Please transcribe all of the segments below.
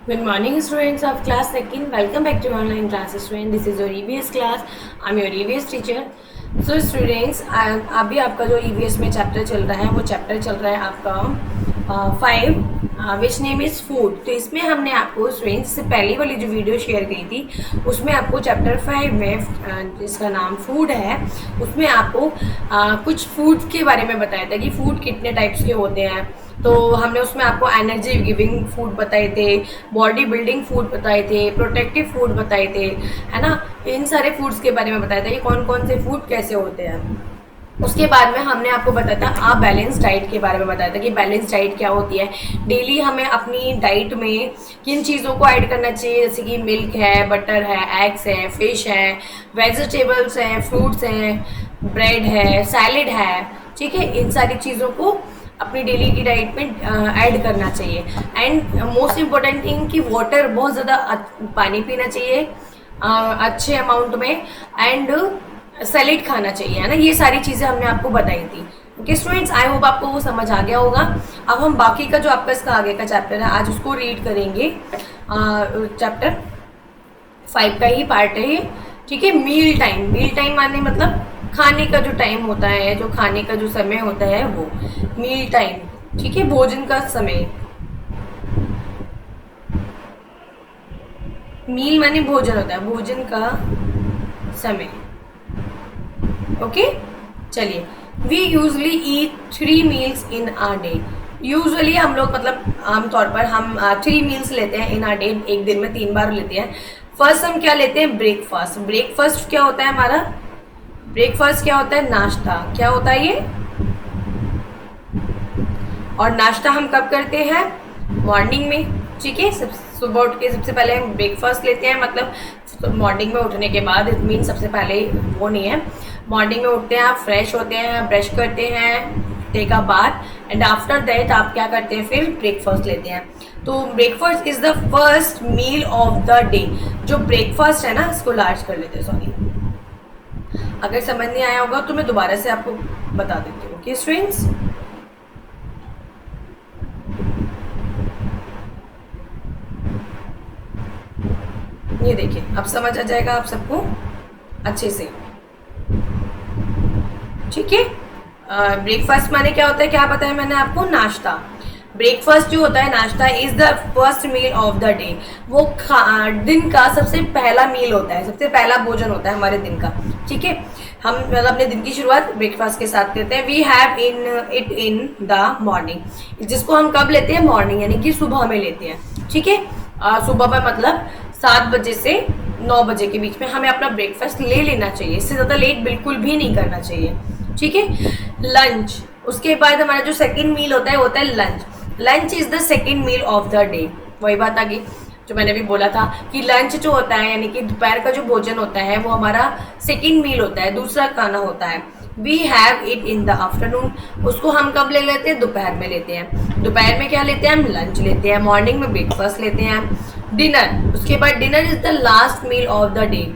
Good morning, students of class second. Welcome back to online classes, student. This is your EVS class. I'm your EVS teacher. So, students, अभी आपका जो EVS में chapter चल रहा है वो chapter चल रहा है आपका 5 विच नेम इज़ फूड। तो इसमें हमने आपको स्टूडेंट्स से पहली वाली जो वीडियो शेयर की थी उसमें आपको चैप्टर 5 में जिसका नाम फूड है उसमें आपको कुछ फूड के बारे में बताया था कि फूड कितने टाइप्स के होते हैं। तो हमने उसमें आपको एनर्जी गिविंग फूड बताए थे, बॉडी बिल्डिंग फूड बताए थे, प्रोटेक्टिव फूड बताए थे, है ना। इन सारे फूड्स के बारे में बताया था कि कौन कौन से फूड कैसे होते हैं। उसके बाद में हमने आपको बताया था बैलेंस डाइट के बारे में बताया था कि बैलेंस डाइट क्या होती है। डेली हमें अपनी डाइट में किन चीज़ों को ऐड करना चाहिए, जैसे कि मिल्क है, बटर है, एग्स है, फिश है, वेजिटेबल्स हैं, फ्रूट्स हैं, ब्रेड है, सैलेड है, ठीक है। इन सारी चीज़ों को अपनी डेली की डाइट में ऐड करना चाहिए। एंड मोस्ट इम्पोर्टेंट थिंग कि वाटर बहुत ज़्यादा पानी पीना चाहिए अच्छे अमाउंट में, एंड सैलेड खाना चाहिए, है ना। ये सारी चीज़ें हमने आपको बताई थी। ओके स्टूडेंट्स, आई होप आपको वो समझ आ गया होगा। अब हम बाकी का जो आपका इसका आगे का चैप्टर है आज उसको रीड करेंगे। चैप्टर 5 का ही पार्ट है ये, ठीक है। मील टाइम माने मतलब खाने का जो टाइम होता है, जो खाने का जो समय होता है वो मील टाइम, ठीक है। भोजन का समय, मील माने भोजन होता है, भोजन का समय। ओके चलिए, we usually eat 3 meals in a day. Usually हम लोग मतलब आमतौर पर हम 3 मील्स लेते हैं इन आ डे, एक दिन में 3 बार लेते हैं। फर्स्ट हम क्या लेते हैं, ब्रेकफास्ट। ब्रेकफास्ट क्या होता है हमारा, ब्रेकफास्ट क्या होता है, नाश्ता। क्या होता है ये, और नाश्ता हम कब करते हैं, मॉर्निंग में, ठीक है। सुबह उठ के सबसे पहले हम ब्रेकफास्ट लेते हैं, मतलब मॉर्निंग में उठने के बाद, इट मीन सबसे पहले वो नहीं है। मॉर्निंग में उठते हैं, आप फ्रेश होते हैं, ब्रश करते हैं, take a bath, and after that आप क्या करते हैं, फिर ब्रेकफास्ट लेते हैं। तो breakfast is the first meal of the day. जो ब्रेकफास्ट है ना, इसको लार्ज कर लेते हैं, सॉरी। अगर समझ नहीं आया होगा तो मैं दोबारा से आपको बता देती हूँ। ओके स्टूडेंट्स, ये देखिए अब समझ आ जाएगा आप सबको अच्छे से, ठीक है। ब्रेकफास्ट माने क्या होता है, क्या बताया मैंने आपको, नाश्ता। ब्रेकफास्ट जो होता है, नाश्ता is the first meal of the day. वो दिन का सबसे पहला मील होता है, सबसे पहला भोजन होता है हमारे दिन का, ठीक है। हम मतलब अपने दिन की शुरुआत ब्रेकफास्ट के साथ करते हैं। We have it in the morning, जिसको हम कब लेते हैं, मॉर्निंग यानी कि सुबह में लेते हैं, ठीक है। सुबह में मतलब 7 बजे से 9 बजे के बीच में हमें अपना ब्रेकफास्ट ले लेना चाहिए। इससे ज़्यादा लेट बिल्कुल भी नहीं करना चाहिए, ठीक है। लंच, उसके बाद हमारा जो सेकंड मील होता है lunch. Lunch is the second meal of the day. वही बात आ गई जो मैंने भी बोला था कि लंच जो होता है यानी कि दोपहर का जो भोजन होता है वो हमारा सेकंड मील होता है, दूसरा खाना होता है। We have it in the afternoon, उसको हम कब ले लेते हैं, दोपहर में लेते हैं। दोपहर में क्या लेते हैं, हम लंच लेते हैं। मॉर्निंग में ब्रेकफास्ट लेते हैं। डिनर, उसके बाद dinner is the last meal of the day.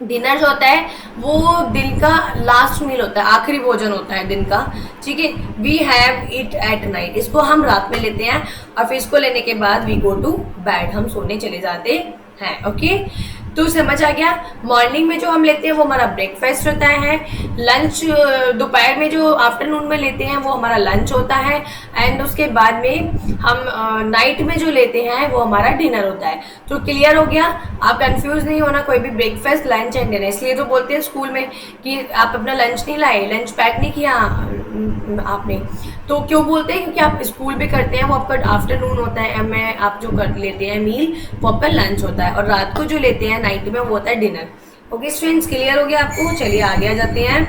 Dinner जो होता है वो दिन का लास्ट मील होता है, आखिरी भोजन होता है दिन का, ठीक है। We have it at night, इसको हम रात में लेते हैं और फिर इसको लेने के बाद वी गो टू बेड, हम सोने चले जाते हैं। ओके, तो समझ आ गया। मॉर्निंग में जो हम लेते हैं वो हमारा ब्रेकफास्ट होता है। लंच दोपहर में जो आफ्टरनून में लेते हैं वो हमारा लंच होता है। एंड उसके बाद में हम नाइट में जो लेते हैं वो हमारा डिनर होता है। तो क्लियर हो गया, आप कंफ्यूज नहीं होना कोई भी, ब्रेकफास्ट लंच एंड डिनर। इसलिए तो बोलते हैं स्कूल में कि आप अपना लंच नहीं लाए, लंच पैक नहीं किया आपने। तो क्यों बोलते हैं, क्योंकि आप स्कूल में करते हैं वो आपका आफ्टरनून होता है, में आप जो कर लेते हैं मील वो आपका लंच होता है, और रात को जो लेते हैं नाइट में वो होता है डिनर। ओके स्टूडेंट्स, क्लियर हो गया आपको। चलिए आगे आ जाते हैं।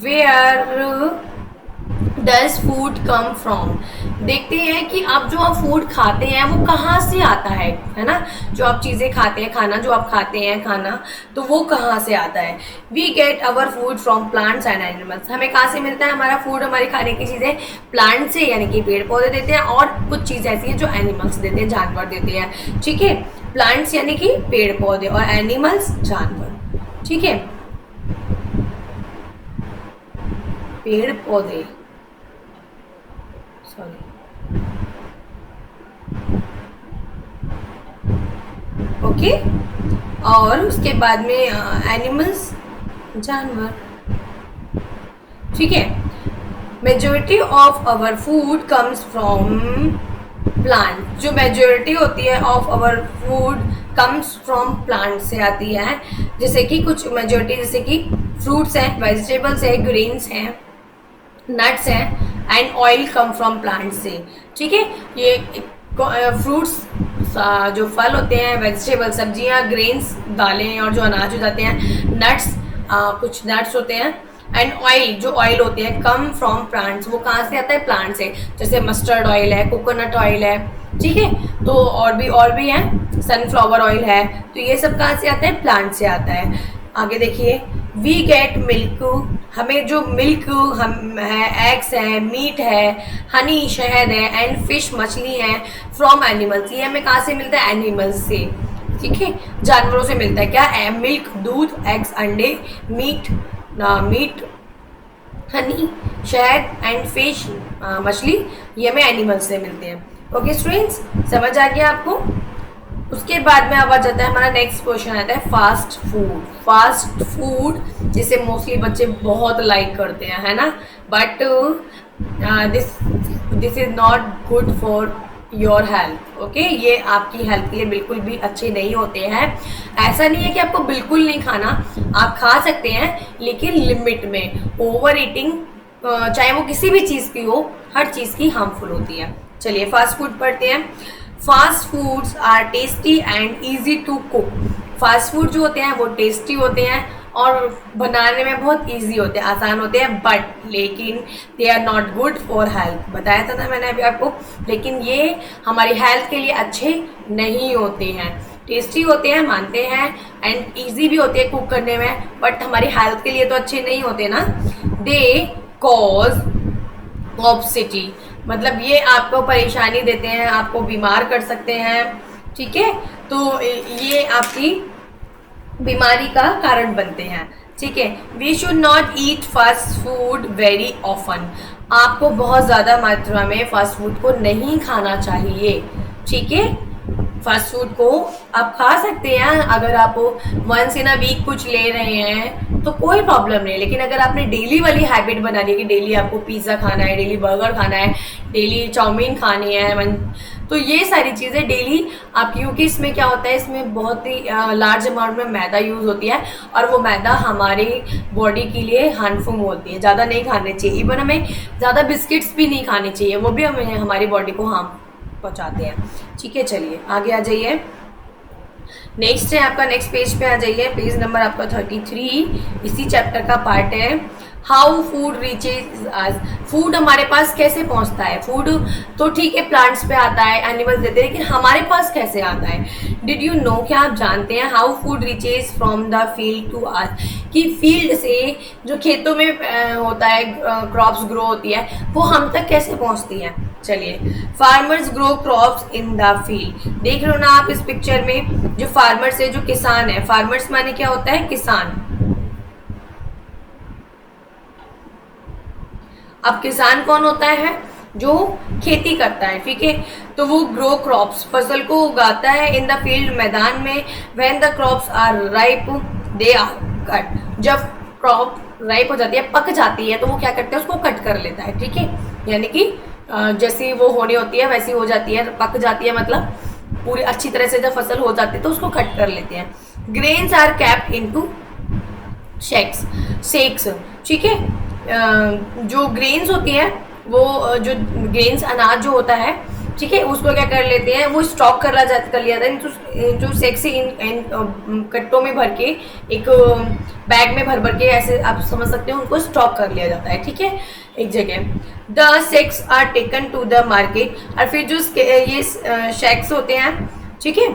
Where does food come from, देखते हैं कि आप जो आप फूड खाते हैं वो कहाँ से आता है ना। जो आप चीज़ें खाते हैं, खाना जो आप खाते हैं खाना, तो वो कहाँ से आता है। We get our food from plants and animals, हमें कहाँ से मिलता है हमारा फूड, हमारी खाने की चीज़ें प्लांट से यानी कि पेड़ पौधे देते हैं, और कुछ चीज़ ऐसी है जो एनिमल्स देते हैं, जानवर देते हैं, ठीक है। प्लांट्स यानी कि पेड़ पौधे और एनिमल्स जानवर, ठीक है। पेड़ पौधे, सॉरी, ओके। और उसके बाद में एनिमल्स, जानवर, ठीक है। Majority of our food comes from plant, जो मेजोरिटी होती है of our food comes from plant से आती है। जैसे कि कुछ मेजोरिटी, जैसे कि फ्रूट्स हैं, वेजिटेबल्स हैं, ग्रेन्स हैं, नट्स हैं, and oil come from plant से, ठीक है। ये फ्रूट्स जो फल होते हैं, वेजिटेबल सब्जियां, ग्रेन्स दालें, और जो अनाज हो जाते हैं, नट्स कुछ नट्स होते हैं, एंड ऑयल जो ऑयल होते हैं कम फ्रॉम प्लांट्स, वो कहाँ से आता है? प्लांट से। जैसे मस्टर्ड ऑयल है, कोकोनट ऑयल है, ठीक है। तो और भी है, सनफ्लावर ऑयल है, तो ये सब कहाँ से आता है? प्लांट से आता है। आगे देखिए, वी गेट मिल्क, हमें जो मिल्क हम है, एग्स है, मीट है, हनी शहद है, एंड फिश मछली है, फ्रॉम एनिमल्स, ये हमें कहाँ से मिलता है? एनिमल्स से, ठीक है, जानवरों से मिलता है। क्या? मिल्क, दूध, एग्स, अंडे, मीट, हनी, शहद, एंड फिश मछली, ये हमें एनिमल्स से मिलते हैं। ओके स्टूडेंट्स, समझ आ गया आपको? उसके बाद में अब आ जाता है हमारा नेक्स्ट क्वेश्चन, आता है फास्ट फूड। फास्ट फूड जिसे मोस्टली बच्चे बहुत लाइक करते हैं, है ना, but this is not good for your health. Okay, ये आपकी हेल्थ के लिए बिल्कुल भी अच्छे नहीं होते हैं। ऐसा नहीं है कि आपको बिल्कुल नहीं खाना, आप खा सकते हैं, लेकिन लिमिट में। ओवर ईटिंग चाहे वो किसी भी चीज़ की हो, हर चीज़ की हार्मफुल होती है। चलिए फास्ट फूड पढ़ते हैं। Fast foods are tasty and easy to cook. Fast food जो होते हैं वो टेस्टी होते हैं और बनाने में बहुत इजी होते हैं, आसान होते हैं, बट लेकिन they are not good for health. बताया था ना मैंने अभी आपको, लेकिन ये हमारी हेल्थ के लिए अच्छे नहीं होते हैं। टेस्टी होते हैं, मानते हैं, एंड इजी भी होते हैं कुक करने में, बट हमारी हेल्थ के लिए तो अच्छे नहीं होते ना। दे कॉज ऑब्सिटी, मतलब ये आपको परेशानी देते हैं, आपको बीमार कर सकते हैं, ठीक है। तो ये आपकी बीमारी का कारण बनते हैं, ठीक है। We should not eat fast food very often, आपको बहुत ज़्यादा मात्रा में फास्ट फूड को नहीं खाना चाहिए, ठीक है। फास्ट फूड को आप खा सकते हैं अगर आप वंस इन अ वीक कुछ ले रहे हैं तो कोई प्रॉब्लम नहीं, लेकिन अगर आपने डेली वाली हैबिट बना ली कि डेली आपको पिज़्ज़ा खाना है, डेली बर्गर खाना है, डेली चाउमीन खानी है, तो ये सारी चीज़ें डेली आप, क्योंकि इसमें क्या होता है, इसमें बहुत ही लार्ज अमाउंट में मैदा यूज़ होती है और वो मैदा हमारी बॉडी के लिए हार्मफुल होती है, ज़्यादा नहीं खाने चाहिए। इवन हमें ज़्यादा बिस्किट्स भी नहीं खाने चाहिए, वो भी हमें हमारी बॉडी को हार्म पहुंचाते हैं, ठीक है। चलिए आगे आ जाइए, नेक्स्ट है आपका, नेक्स्ट पेज पे आ जाइए, पेज नंबर आपका 33, इसी चैप्टर का पार्ट है। How food reaches us, food हमारे पास कैसे पहुंचता है? फूड तो ठीक है प्लांट्स पे आता है, एनिमल्स देते हैं, लेकिन हमारे पास कैसे आता है? डिड यू नो, क्या आप जानते हैं? How food reaches from the field to us, कि फील्ड से जो खेतों में होता है, क्रॉप्स ग्रो होती है, वो हम तक कैसे पहुंचती है? चलिए, farmers grow crops in the field, देख लो ना आप इस पिक्चर में, जो फार्मर्स है, जो किसान है, फार्मर्स माने क्या होता है? किसान। अब किसान कौन होता है? जो खेती करता है, ठीक है। तो वो ग्रो क्रॉप्स, फसल को उगाता है इन द फील्ड, मैदान में। When the crops are ripe they are cut, जब क्रॉप राइप हो जाती है, पक जाती है, तो वो क्या करते हैं? उसको कट कर लेता है, ठीक है। यानी कि जैसी वो होनी होती है वैसी हो जाती है, पक जाती है, मतलब पूरी अच्छी तरह से जब फसल हो जाती है तो उसको कट कर लेते हैं। Grains are kept into sacks, ठीक है। जो ग्रेन्स होती है, वो जो ग्रेन्स अनाज जो होता है, ठीक है, उसको क्या कर लेते हैं? वो स्टॉक कर लिया जाता है, जो शेक्स इन कट्टों में भर के, एक बैग में भर भर के, ऐसे आप समझ सकते हो, उनको स्टॉक कर लिया जाता है, ठीक है, एक जगह। The sacks are taken to the market, और फिर जो ये शेक्स होते हैं, ठीक है,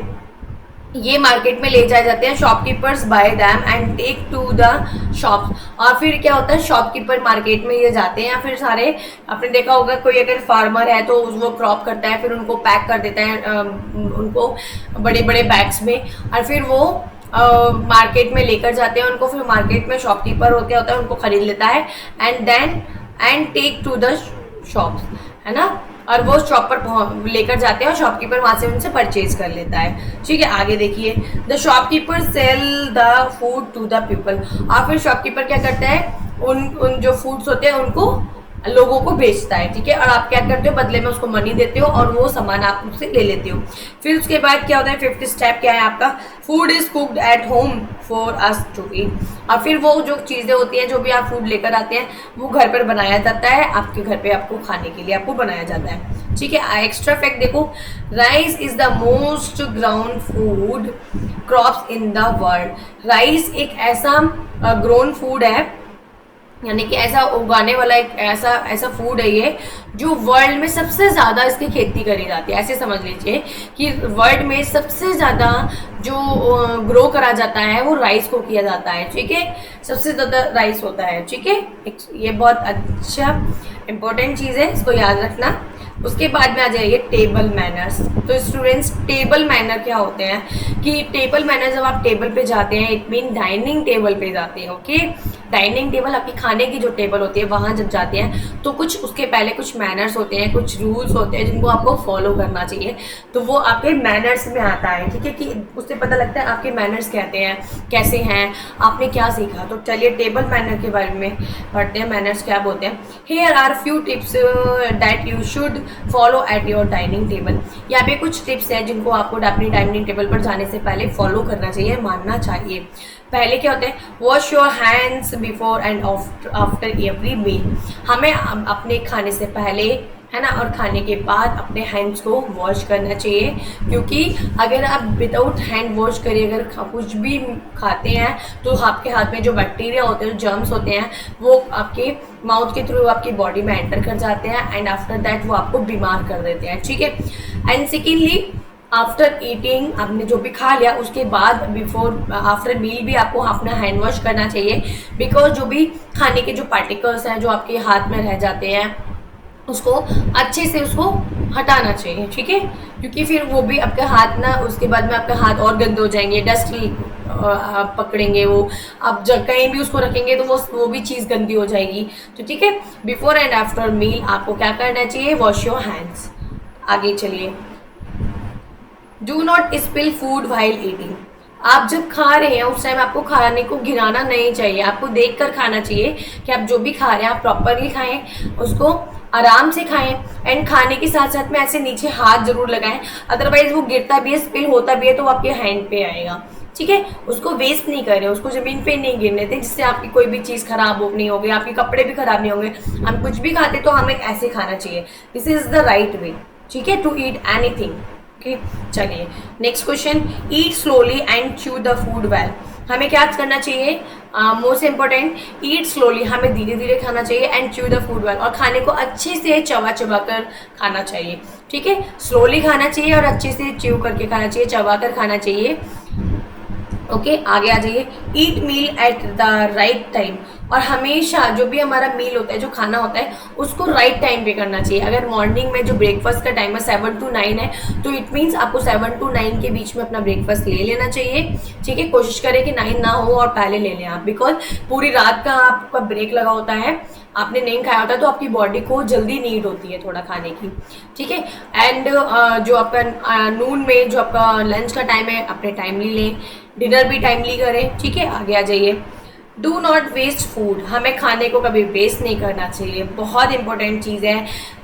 ये मार्केट में ले जाए जाते हैं। Shopkeepers buy them and take to the shops, और फिर क्या होता है? शॉपकीपर मार्केट में ये जाते हैं, फिर सारे, आपने देखा होगा कोई अगर फार्मर है तो वो क्रॉप करता है, फिर उनको पैक कर देता है उनको बड़े बड़े बैग्स में, और फिर वो मार्केट में लेकर जाते हैं उनको। फिर मार्केट में शॉपकीपर होता है, उनको खरीद लेता है, and take to the shops, है ना। और वो शॉप पर लेकर जाते हैं और शॉपकीपर वहाँ से उनसे परचेज कर लेता है। ठीक है, आगे देखिए, the shopkeeper sell the food to the people. और फिर शॉपकीपर क्या करता है, उन जो फूड्स होते हैं उनको लोगों को बेचता है। ठीक है, और आप क्या करते हो, बदले में उसको मनी देते हो और वो सामान आप उससे ले लेते हो। फिर उसके बाद क्या होता है, 5th स्टेप क्या है आपका, food is cooked at home for us to eat. और फिर वो जो चीज़ें होती हैं, जो भी आप फूड लेकर आते हैं, वो घर पर बनाया जाता है, आपके घर पे आपको खाने के लिए आपको बनाया जाता है। ठीक है, एक्स्ट्रा फैक्ट देखो, rice is the most ground food crops in the world. Rice एक ऐसा ग्रोन फूड है, यानी कि ऐसा उगाने वाला एक ऐसा फूड है ये, जो वर्ल्ड में सबसे ज़्यादा इसकी खेती करी जाती है। ऐसे समझ लीजिए कि वर्ल्ड में सबसे ज़्यादा जो ग्रो करा जाता है वो राइस को किया जाता है। ठीक है, सबसे ज़्यादा राइस होता है। ठीक है, ये बहुत अच्छा इम्पोर्टेंट चीज़ है, इसको याद रखना। उसके बाद में आ जाइए टेबल मैनर्स। तो स्टूडेंट्स, टेबल मैनर क्या होते हैं कि टेबल मैनर, जब आप टेबल पे जाते हैं, इट मीन डाइनिंग टेबल पे जाते हैं। ओके, डाइनिंग टेबल आपकी खाने की जो टेबल होती है, वहाँ जब जाते हैं तो कुछ उसके पहले कुछ मैनर्स होते हैं, कुछ रूल्स होते हैं जिनको आपको फॉलो करना चाहिए। तो वो आपके मैनर्स में आता है। ठीक है, कि उससे पता लगता है आपके मैनर्स कहते हैं कैसे हैं, आपने क्या सीखा। तो चलिए टेबल मैनर के बारे में पढ़ते हैं, मैनर्स क्या बोलते हैं। Here are few tips that you should follow at your dining table. यहाँ पे कुछ टिप्स हैं जिनको आपको अपनी डाइनिंग टेबल पर जाने से पहले फॉलो करना चाहिए, मानना चाहिए। पहले क्या होता है, wash your hands before and after every meal. हमें अपने खाने से पहले, है ना, और खाने के बाद अपने हैंड्स को वॉश करना चाहिए, क्योंकि अगर आप विदाउट हैंड वॉश करिए, अगर कुछ भी खाते हैं, तो आपके हाथ में जो बैक्टीरिया होते हैं, जो जर्म्स होते हैं, वो आपके माउथ के थ्रू आपकी बॉडी में एंटर कर जाते हैं एंड आफ्टर दैट वो आपको बीमार कर देते हैं। ठीक है, एंड सेकेंडली, आफ्टर ईटिंग, आपने जो भी खा लिया उसके बाद बिफोर आफ्टर मील भी आपको अपना हैंड वॉश करना चाहिए, बिकॉज जो भी खाने के जो पार्टिकल्स हैं जो आपके हाथ में रह जाते हैं, उसको अच्छे से उसको हटाना चाहिए। ठीक है, क्योंकि फिर वो भी आपके हाथ ना, उसके बाद में आपके हाथ और गंदे हो जाएंगे, डस्ट पकड़ेंगे, वो आप जब कहीं भी उसको रखेंगे तो वो भी चीज़ गंदी हो जाएगी। तो ठीक है, बिफोर एंड आफ्टर मील आपको क्या करना चाहिए, वॉश योर हैंड्स। आगे चलिए, do not spill food while eating. आप जब खा रहे हैं उस टाइम आपको खाने को गिराना नहीं चाहिए, आपको देखकर खाना चाहिए कि आप जो भी खा रहे हैं आप प्रॉपरली खाएं, उसको आराम से खाएं, एंड खाने के साथ साथ में ऐसे नीचे हाथ जरूर लगाएं, अदरवाइज वो गिरता भी है, स्पिल होता भी है तो वो आपके हैंड पे आएगा। ठीक है, उसको वेस्ट नहीं करें, उसको जमीन पे नहीं गिरने दें, जिससे आपकी कोई भी चीज़ खराब नहीं होगी, आपके कपड़े भी खराब नहीं होंगे। हम कुछ भी खाते तो हमें ऐसे खाना चाहिए, this is the right way. ठीक है, टू ईट एनीथिंग। ओके, चलिए next question, eat slowly and chew the food well. हमें क्या करना चाहिए, मोस्ट इंपॉर्टेंट, ईट स्लोली, हमें धीरे धीरे खाना चाहिए, and chew the food well, और खाने को अच्छे से चबा चबा कर खाना चाहिए। ठीक है, स्लोली खाना चाहिए और अच्छे से च्यू करके खाना चाहिए, चबा कर खाना चाहिए। ओके, आगे आ जाइए, eat meal at the right time. और हमेशा जो भी हमारा मील होता है, जो खाना होता है, उसको राइट टाइम पे करना चाहिए। अगर मॉर्निंग में जो ब्रेकफास्ट का टाइम है 7 to 9 है, तो इट मीन्स आपको 7 to 9 के बीच में अपना ब्रेकफास्ट ले लेना चाहिए। ठीक है, कोशिश करें कि 9 ना हो और पहले ले लें आप, बिकॉज पूरी रात का आपका ब्रेक लगा होता है, आपने नहीं खाया होता है, तो आपकी बॉडी को जल्दी नीड होती है थोड़ा खाने की। ठीक है, एंड जो आपका नून में जो आपका लंच का टाइम है, अपने टाइमली लें, डिनर भी टाइमली करें। ठीक है, आगे आ जाइए, डू नॉट वेस्ट फूड। हमें खाने को कभी वेस्ट नहीं करना चाहिए, बहुत इंपॉर्टेंट चीज़ है।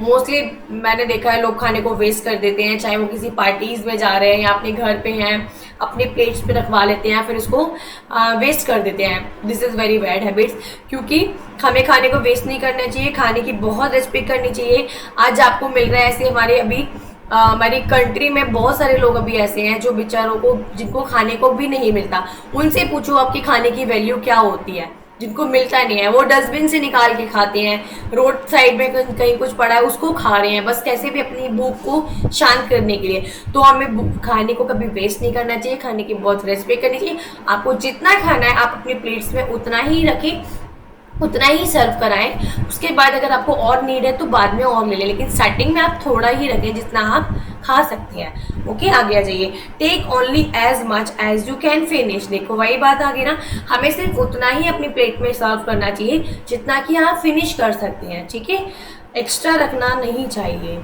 मोस्टली मैंने देखा है लोग खाने को वेस्ट कर देते हैं, चाहे वो किसी पार्टीज़ में जा रहे हैं या अपने घर पे हैं, अपने प्लेट्स पे रखवा लेते हैं, फिर उसको वेस्ट कर देते हैं। This is very bad habits, क्योंकि हमें खाने को वेस्ट नहीं करना चाहिए, खाने की बहुत रिस्पेक्ट करनी चाहिए। आज आपको मिल रहा है ऐसे, हमारे अभी हमारी कंट्री में बहुत सारे लोग अभी ऐसे हैं जो बेचारों को, जिनको खाने को भी नहीं मिलता। उनसे पूछो आपकी खाने की वैल्यू क्या होती है, जिनको मिलता नहीं है, वो डस्टबिन से निकाल के खाते हैं, रोड साइड में कहीं कुछ पड़ा है उसको खा रहे हैं, बस कैसे भी अपनी भूख को शांत करने के लिए। तो हमें खाने को कभी वेस्ट नहीं करना चाहिए, खाने की बहुत रेस्पेक्ट करनी चाहिए। आपको जितना खाना है आप अपनी प्लेट्स में उतना ही रखें, उतना ही सर्व कराएं। उसके बाद अगर आपको और नीड है तो बाद में और ले लें, लेकिन स्टार्टिंग में आप थोड़ा ही रखें जितना आप खा सकते हैं। ओके, आगे आ जाइए, take only as much as you can finish. देखो वही बात आ गई ना, हमें सिर्फ उतना ही अपनी प्लेट में सर्व करना चाहिए जितना कि आप फिनिश कर सकते हैं। ठीक है, एक्स्ट्रा रखना नहीं चाहिए।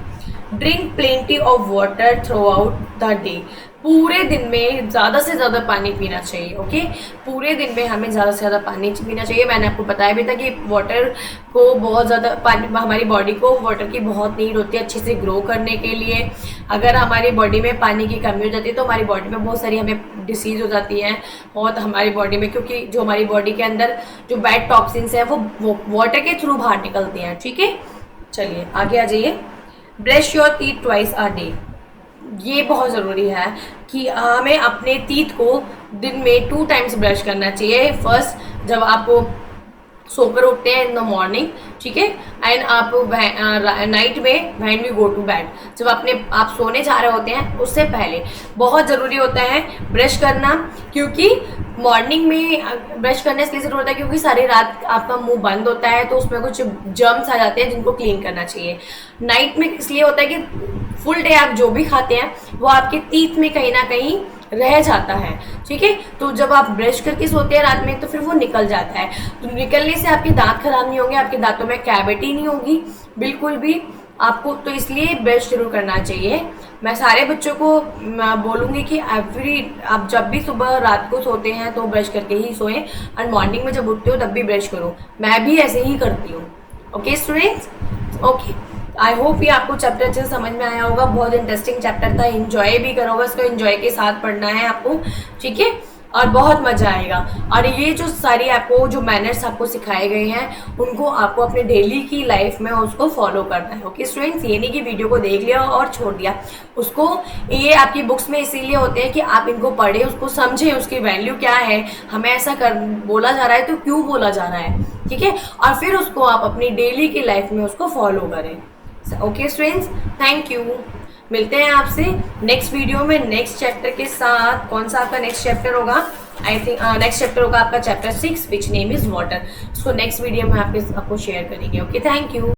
Drink plenty of water through out the day. पूरे दिन में ज़्यादा से ज़्यादा पानी पीना चाहिए। ओके, पूरे दिन में हमें ज़्यादा से ज़्यादा पानी पीना चाहिए। मैंने आपको बताया भी था कि वाटर को बहुत ज़्यादा पानी, हमारी बॉडी को वाटर की बहुत नीड होती है अच्छे से ग्रो करने के लिए। अगर हमारी बॉडी में पानी की कमी हो जाती है तो हमारी बॉडी में बहुत सारी हमें डिसीज़ हो जाती हैं बहुत हमारी बॉडी में, क्योंकि जो हमारी बॉडी के अंदर जो बैड टॉक्सिन्स हैं वो वाटर के थ्रू बाहर निकलती हैं। ठीक है, चलिए आगे आ जाइए। Brush your teeth twice a day. ये बहुत ज़रूरी है कि हमें अपने टीथ को दिन में 2 टाइम्स ब्रश करना चाहिए। फर्स्ट जब आप सोकर उठते हैं इन द मॉर्निंग, ठीक है, एंड आप नाइट में when we go to bed, जब आप सोने जा रहे होते हैं उससे पहले बहुत ज़रूरी होता है ब्रश करना। क्योंकि मॉर्निंग में ब्रश करने से ज़रूरत है क्योंकि सारी रात आपका मुंह बंद होता है तो उसमें कुछ जर्म्स आ जाते हैं जिनको क्लीन करना चाहिए। नाइट में इसलिए होता है कि फुल डे आप जो भी खाते हैं वो आपके टीथ में कहीं ना कहीं रह जाता है। ठीक है, तो जब आप ब्रश करके सोते हैं रात में तो फिर वो निकल जाता है। तो निकलने से आपके दांत खराब नहीं होंगे, आपके दांतों में कैविटी नहीं होगी बिल्कुल भी आपको। तो इसलिए ब्रश जरूर करना चाहिए। मैं सारे बच्चों को बोलूँगी कि आप जब भी सुबह रात को सोते हैं तो ब्रश करके ही सोएं और मॉर्निंग में जब उठते हो तब भी ब्रश करो। मैं भी ऐसे ही करती हूँ। Okay students, okay, I hope ये आपको चैप्टर अच्छे से समझ में आया होगा। बहुत इंटरेस्टिंग चैप्टर था, एंजॉय भी करोगे, इसको एंजॉय के साथ पढ़ना है आपको। ठीक है, और बहुत मजा आएगा। और ये जो सारी आपको जो मैनर्स आपको सिखाए गए हैं उनको आपको अपने डेली की लाइफ में उसको फॉलो करना है। ओके स्टूडेंट्स, ये नहीं कि वीडियो को देख लिया और छोड़ दिया उसको। ये आपकी बुक्स में इसीलिए होते हैं कि आप इनको पढ़ें, उसको समझें, उसकी वैल्यू क्या है, हमें ऐसा बोला जा रहा है तो क्यों बोला जा रहा है। ठीक है, और फिर उसको आप अपनी डेली की लाइफ में उसको फॉलो करें। Okay students, thank you. मिलते हैं आपसे नेक्स्ट वीडियो में नेक्स्ट चैप्टर के साथ। कौन सा आपका नेक्स्ट चैप्टर होगा? आई थिंक नेक्स्ट चैप्टर होगा आपका chapter 6 which name is water. उसको नेक्स्ट वीडियो में आपको शेयर करेंगे। Okay, thank you.